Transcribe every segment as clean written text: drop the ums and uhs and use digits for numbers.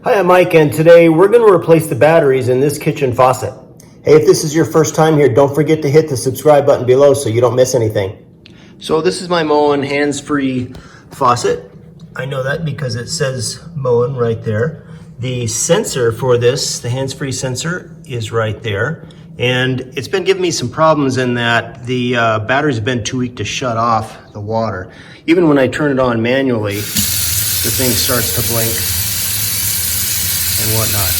Hi, I'm Mike, and today we're going to replace the batteries in this kitchen faucet. Hey, if this is your first time here, don't forget to hit the subscribe button below so you don't miss anything. So this is my Moen hands-free faucet. I know that because it says Moen right there. The sensor for this, the hands-free sensor, is right there. And it's been giving me some problems in that the batteries have been too weak to shut off the water. Even when I turn it on manually, the thing starts to blink and whatnot.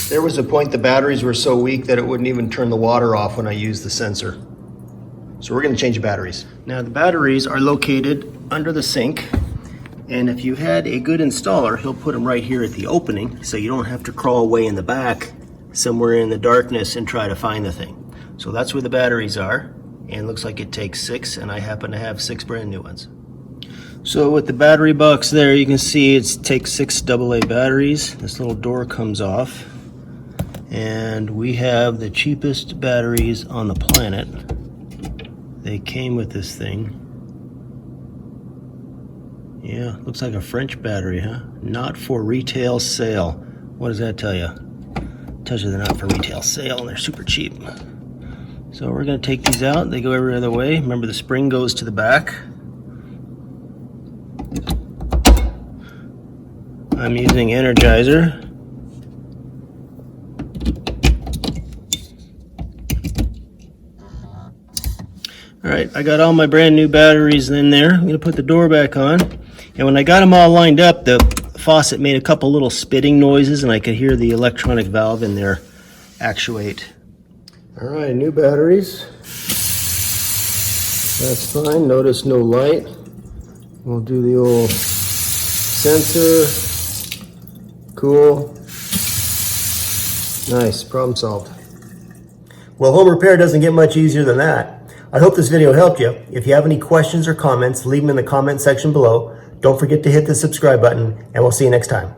There was a point the batteries were so weak that it wouldn't even turn the water off when I used the sensor. So we're going to change the batteries. Now the batteries are located under the sink, and if you had a good installer, he'll put them right here at the opening so you don't have to crawl away in the back somewhere in the darkness and try to find the thing. So that's where the batteries are, and it looks like it takes 6, and I happen to have 6 brand new ones. So with the battery box there, you can see it takes 6 AA batteries. This little door comes off, and we have the cheapest batteries on the planet. They came with this thing. Yeah, looks like a French battery, huh? Not for retail sale. What does that tell you? Tells you they're not for retail sale and they're super cheap. So we're going to take these out. They go every other way. Remember, the spring goes to the back. I'm using Energizer. All right, I got all my brand new batteries in there. I'm going to put the door back on. And when I got them all lined up, the faucet made a couple little spitting noises, and I could hear the electronic valve in there actuate. All right, new batteries. That's fine. Notice no light. We'll do the old sensor. Cool. Nice, problem solved. Well, home repair doesn't get much easier than that. I hope this video helped you. If you have any questions or comments, leave them in the comment section below. Don't forget to hit the subscribe button, and we'll see you next time.